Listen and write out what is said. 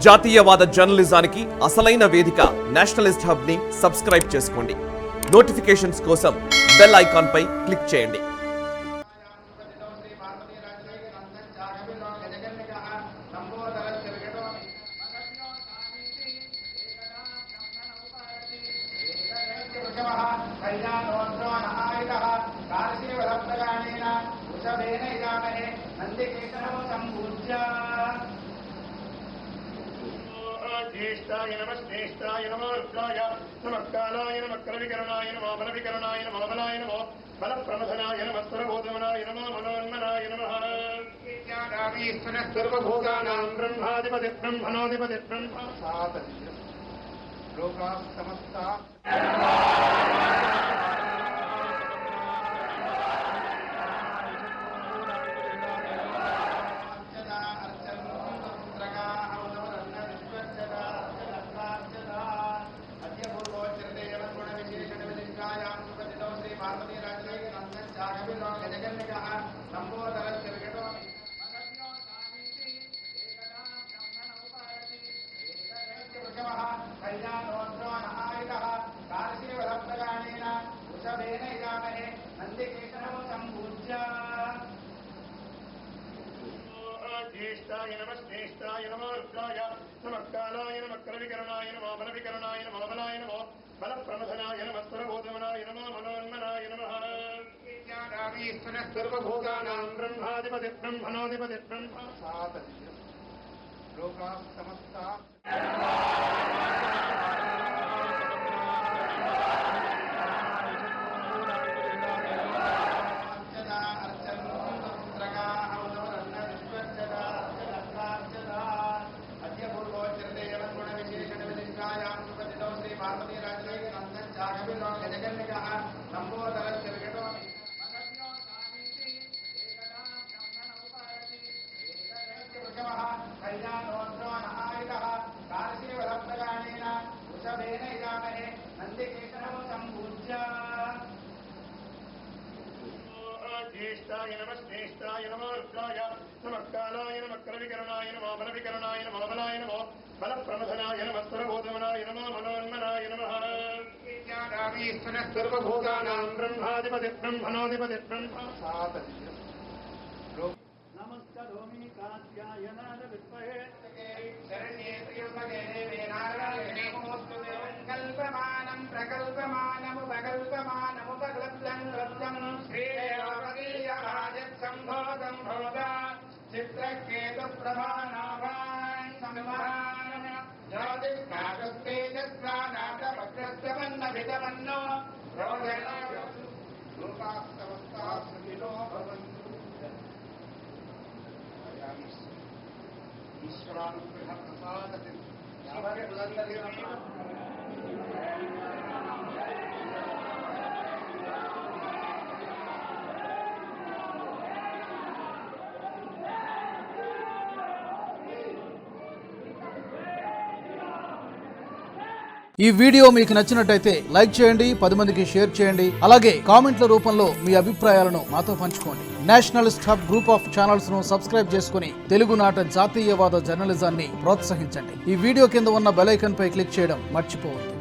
జాతీయవాద జర్నలిజానికి అసలైన వేదిక నేషనలిస్ట్ హబ్ ని సబ్స్క్రైబ్ చేసుకోండి. నోటిఫికేషన్స్ కోసం బెల్ ఐకాన్ పై క్లిక్ చేయండి. ज्येष्ठाय नमः श्रेष्ठाय नमो रुद्राय नमः कालाय नमः करविकरणाय नमः बलविकरणाय नमः बलाय नमः बलप्रमथनाय नमः स्वरबोधमनाय नमः मनोन्मनाय नमः सर्वभूतानां ब्रह्माधिपति ब्रह्मणोऽधिपति ब्रह्म लोकाः समस्ताः ज्येष्ठाय नमः श्रेष्ठाय नमो रुद्राय नमः कालाय नमः करविकरणाय नमः बलविकरणाय नमः बलाय नमः बलप्रमथनाय नमः स्वरबोधमनाय नमः मनोन्मनाय नमः सर्वभूतानां ब्रह्माधिपति ब्रह्मणोऽधिपति ब्रह्म लोकाः समस्ताः ज्येष्ठाय नमः श्रेष्ठाय नमो रुद्राय नमः कालाय नमः करविकरणाय नमः बलविकरणाय नमः बलाय नमः बलप्रमथनाय नमः स्वरबोधमनाय नमः मनोन्मनाय नमः सर्वभूतानां ब्रह्माधिपति ब्रह्मणोऽधिपति ब्रह्म नमस्करोमि कात्यायनाय विद्महे शरण्ये त्र्यम्बके देवे नारायणे नमोस्तुते कल्पमानं प्रकल्पमानमुपकल्पमानमुपक्लृप्तं क्लृप्तं श्रीदेवपदीयराजत् सम्भोगं भोगा चित्रकेतुप्रभानाभान् संवहान् ज्योतिष्काकस्तेजस्वानाथवक्रस्तमन्नभितमन्नो लोकास्तवस्ताः सुखिनो भवन्तु ईश्वरानुग्रह प्रसादति ఈ వీడియో మీకు నచ్చినట్టయితే లైక్ చేయండి, 10 మందికి షేర్ చేయండి. అలాగే కామెంట్ల రూపంలో మీ అభిప్రాయాలను మాతో పంచుకోండి. Nationalist hub group of channels ను సబ్స్క్రైబ్ చేసుకుని తెలుగునాట జాతీయవాద జర్నలిజాన్ని ప్రోత్సహించండి. ఈ వీడియో కింద ఉన్న బెల్ ఐకాన్ పై క్లిక్ చేయడం మర్చిపోవద్దు.